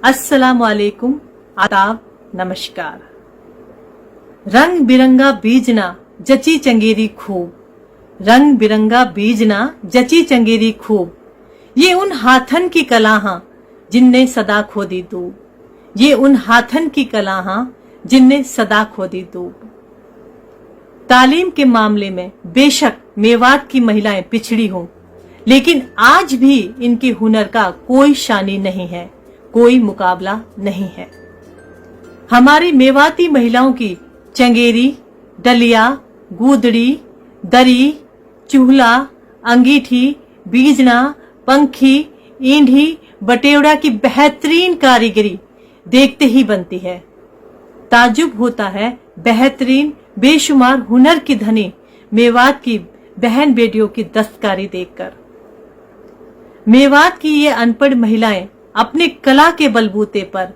अस्सलाम वालेकुम, आदाब, नमस्कार। रंग बिरंगा बीजना जची चंगेरी खूब, रंग बिरंगा बीजना जची चंगेरी खूब। ये उन हाथन की कलाहां जिनने सदा खोदी दूब, ये उन हाथन की कलाहां जिनने सदा खोदी दूब। तालीम के मामले में बेशक मेवात की महिलाएं पिछड़ी हों, लेकिन आज भी इनके हुनर का कोई शानी नहीं है, कोई मुकाबला नहीं है। हमारी मेवाती महिलाओं की चंगेरी, डलिया, गूदड़ी, दरी, चूल्हा, अंगीठी, बीजना, पंखी, ईंढी, बटेवड़ा की बेहतरीन कारीगरी देखते ही बनती है। ताजुब होता है बेहतरीन बेशुमार हुनर की धनी मेवात की बहन बेटियों की दस्तकारी देखकर। मेवात की ये अनपढ़ महिलाएं अपने कला के बलबूते पर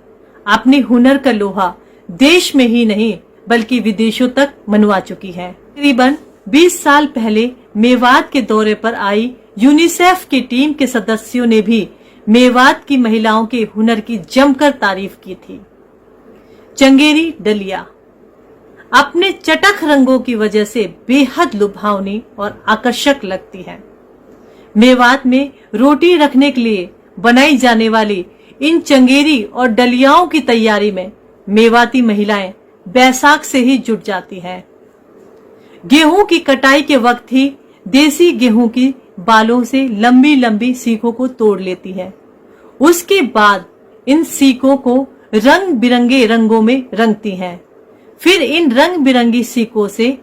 अपने हुनर का लोहा देश में ही नहीं बल्कि विदेशों तक मनवा चुकी है। तकरीबन 20 साल पहले मेवात के दौरे पर आई यूनिसेफ की टीम के सदस्यों ने भी मेवात की महिलाओं के हुनर की जमकर तारीफ की थी। चंगेरी डलिया अपने चटख रंगों की वजह से बेहद लुभावनी और आकर्षक लगती है। मेवात में रोटी रखने के लिए बनाई जाने वाली इन चंगेरी और डलियाओं की तैयारी में मेवाती महिलाएं बैसाख से ही जुट जाती हैं। गेहूं की कटाई के वक्त ही देसी गेहूं की बालों से लंबी लंबी सीखों को तोड़ लेती है। उसके बाद इन सीखों को रंग बिरंगे रंगों में रंगती हैं। फिर इन रंग बिरंगी सीखों से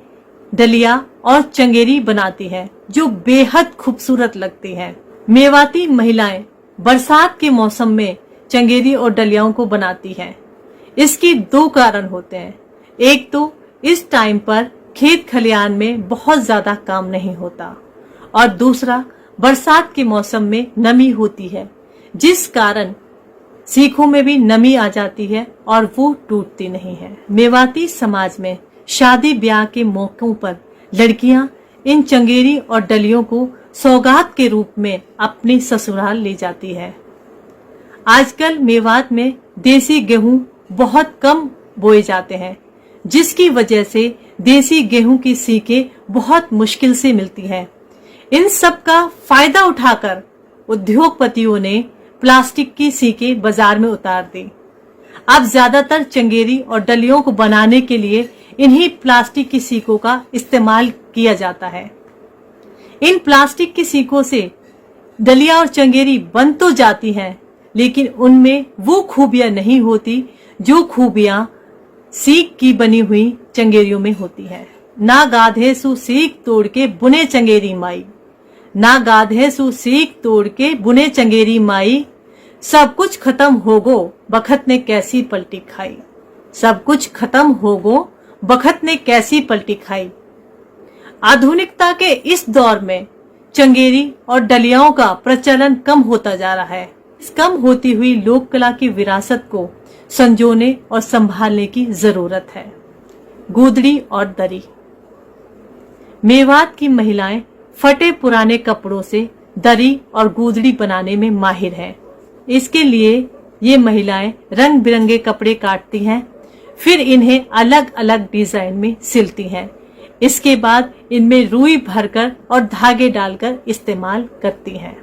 डलिया और चंगेरी बनाती है जो बेहद खूबसूरत लगती है। मेवाती महिलाएं बरसात के मौसम में चंगेरी और डलियाओं को बनाती हैं। इसके दो कारण होते हैं। एक तो इस टाइम पर खेत खलियान में बहुत ज्यादा काम नहीं होता, और दूसरा बरसात के मौसम में नमी होती है, जिस कारण सीखों में भी नमी आ जाती है और वो टूटती नहीं है। मेवाती समाज में शादी ब्याह के मौकों पर लड़कियां इन चंगेरी और डलियों को सौगात के रूप में अपने ससुराल ले जाती है। आजकल मेवात में देसी गेहूं बहुत कम बोए जाते हैं, जिसकी वजह से देसी गेहूं की सीखें बहुत मुश्किल से मिलती हैं। इन सब का फायदा उठाकर उद्योगपतियों ने प्लास्टिक की सीखें बाजार में उतार दी। अब ज्यादातर चंगेरी और डलियों को बनाने के लिए इन्हीं प्लास्टिक की सीखों का इस्तेमाल किया जाता है। इन प्लास्टिक की सीखों से डलिया और चंगेरी बन तो जाती हैं, लेकिन उनमें वो खूबियां नहीं होती जो खूबियां सीख की बनी हुई चंगेरियों में होती है। ना गाधे सु सीख तोड़ के बुने चंगेरी माई, ना गाधे सु सीख तोड़ के बुने चंगेरी माई। सब कुछ खत्म हो गो बखत ने कैसी पलटी खाई, सब कुछ खत्म हो गो बखत ने कैसी पलटी खाई। आधुनिकता के इस दौर में चंगेरी और डलियाओं का प्रचलन कम होता जा रहा है। इस कम होती हुई लोक कला की विरासत को संजोने और संभालने की जरूरत है। गूदड़ी और दरी मेवात की महिलाएं फटे पुराने कपड़ों से दरी और गूदड़ी बनाने में माहिर हैं। इसके लिए ये महिलाएं रंग बिरंगे कपड़े काटती हैं, फिर इन्हें अलग अलग डिजाइन में सिलती हैं। इसके बाद इनमें रुई भरकर और धागे डालकर इस्तेमाल करती हैं।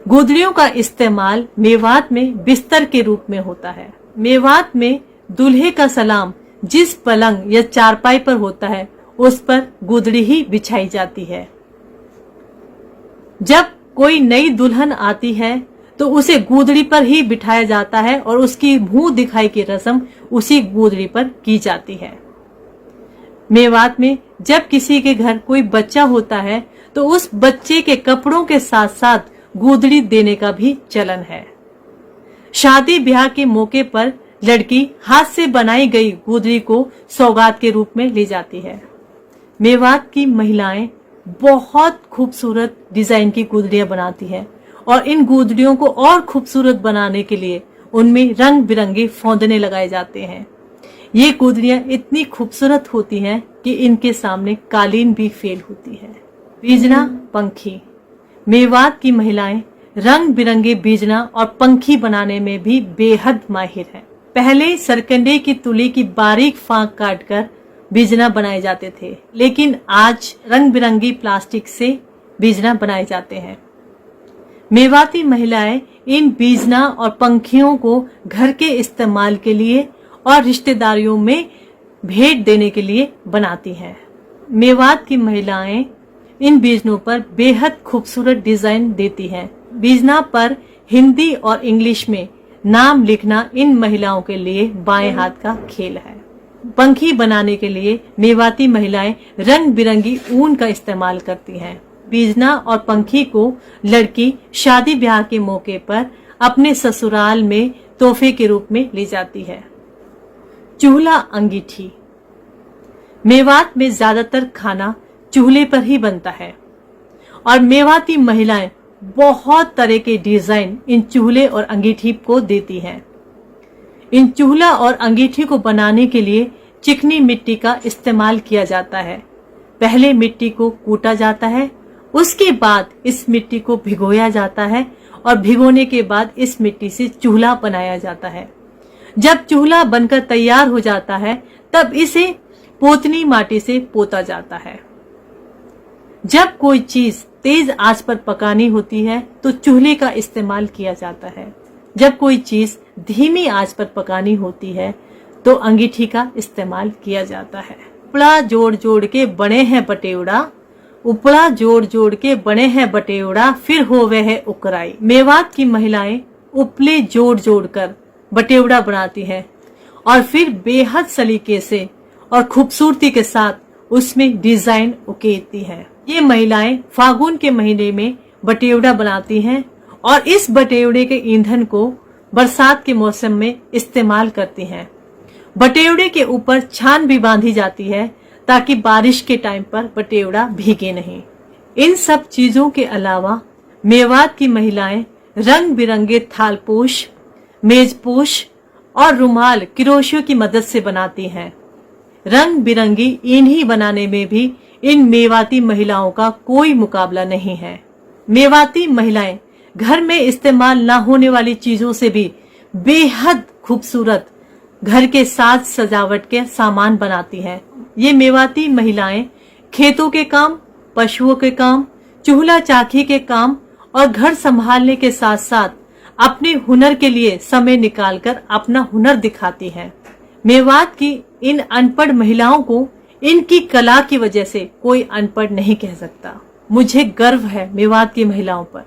गूदड़ियों का इस्तेमाल मेवात में बिस्तर के रूप में होता है। मेवात में दूल्हे का सलाम जिस पलंग या चारपाई पर होता है, उस पर गूदड़ी ही बिछाई जाती है। जब कोई नई दुल्हन आती है तो उसे गूदड़ी पर ही बिठाया जाता है और उसकी मुंह दिखाई की रस्म उसी गूदड़ी पर की जाती है। मेवात में जब किसी के घर कोई बच्चा होता है तो उस बच्चे के कपड़ों के साथ साथ गूदड़ी देने का भी चलन है। शादी ब्याह के मौके पर लड़की हाथ से बनाई गई गूदड़ी को सौगात के रूप में ले जाती है। मेवात की महिलाएं बहुत खूबसूरत डिजाइन की गूदड़ियां बनाती हैं और इन गूदड़ियों को और खूबसूरत बनाने के लिए उनमें रंग बिरंगे फौंदने लगाए जाते हैं। ये गूदड़ियां इतनी खूबसूरत होती हैं कि इनके सामने कालीन भी फेल होती है। बीजना पंखी मेवात की महिलाएं रंग बिरंगे बीजना और पंखी बनाने में भी बेहद माहिर हैं। पहले सरकंडे की तुली की बारीक फांक काटकर बीजना बनाए जाते थे, लेकिन आज रंग बिरंगी प्लास्टिक से बीजना बनाए जाते हैं। मेवाती महिलाएं इन बीजना और पंखियों को घर के इस्तेमाल के लिए और रिश्तेदारियों में भेंट देने के लिए बनाती हैं। मेवात की महिलाएं इन बीजनों पर बेहद खूबसूरत डिजाइन देती हैं। बीजना पर हिंदी और इंग्लिश में नाम लिखना इन महिलाओं के लिए बाएं हाथ का खेल है। पंखी बनाने के लिए मेवाती महिलाएं रंग बिरंगी ऊन का इस्तेमाल करती हैं। बीजना और पंखी को लड़की शादी ब्याह के मौके पर अपने ससुराल में तोहफे के रूप में ले जाती है। चूल्हा अंगीठी। मेवात में ज्यादातर खाना चूल्हे पर ही बनता है और मेवाती महिलाएं बहुत तरह के डिजाइन इन चूल्हे और अंगीठी को देती हैं। इन चूल्हा और अंगीठी को बनाने के लिए चिकनी मिट्टी का इस्तेमाल किया जाता है। पहले मिट्टी को कूटा जाता है, उसके बाद इस मिट्टी को भिगोया जाता है और भिगोने के बाद इस मिट्टी से चूल्हा बनाया जाता है। जब चूल्हा बनकर तैयार हो जाता है तब इसे पोतनी माटी से पोता जाता है। जब कोई चीज तेज आंच पर पकानी होती है तो चूल्हे का इस्तेमाल किया जाता है। जब कोई चीज धीमी आंच पर पकानी होती है तो अंगीठी का इस्तेमाल किया जाता है। उपड़ा जोड़ जोड़ के बने हैं बटेवड़ा, उपड़ा जोड़ जोड़ के बने हैं बटेवड़ा, फिर हो वह उकराई। मेवात की महिलाएं उपले जोड़ जोड़ कर बटेवड़ा बनाती हैं और फिर बेहद सलीके से और खूबसूरती के साथ उसमें डिजाइन उकेरती हैं। ये महिलाएं फागुन के महीने में बटेवड़ा बनाती हैं और इस बटेवड़े के ईंधन को बरसात के मौसम में इस्तेमाल करती हैं। बटेवड़े के ऊपर छान भी बांधी जाती है ताकि बारिश के टाइम पर बटेवड़ा भीगे नहीं। इन सब चीजों के अलावा मेवात की महिलाएं रंग बिरंगे थालपोश, मेजपोश और रुमाल क्रोशियो की मदद से बनाती हैं। रंग बिरंगी इन्हीं बनाने में भी इन मेवाती महिलाओं का कोई मुकाबला नहीं है। मेवाती महिलाएं घर में इस्तेमाल न होने वाली चीजों से भी बेहद खूबसूरत घर के साज सजावट के सामान बनाती हैं। ये मेवाती महिलाएं खेतों के काम, पशुओं के काम, चूल्हा चाकी के काम और घर संभालने के साथ साथ अपने हुनर के लिए समय निकालकर अपना हुनर दिखाती हैं। मेवात की इन अनपढ़ महिलाओं को इनकी कला की वजह से कोई अनपढ़ नहीं कह सकता। मुझे गर्व है मेवात की महिलाओं पर,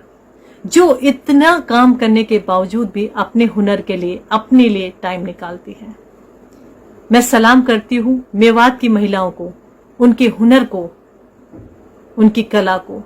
जो इतना काम करने के बावजूद भी अपने हुनर के लिए, अपने लिए टाइम निकालती हैं। मैं सलाम करती हूँ मेवात की महिलाओं को, उनके हुनर को, उनकी कला को।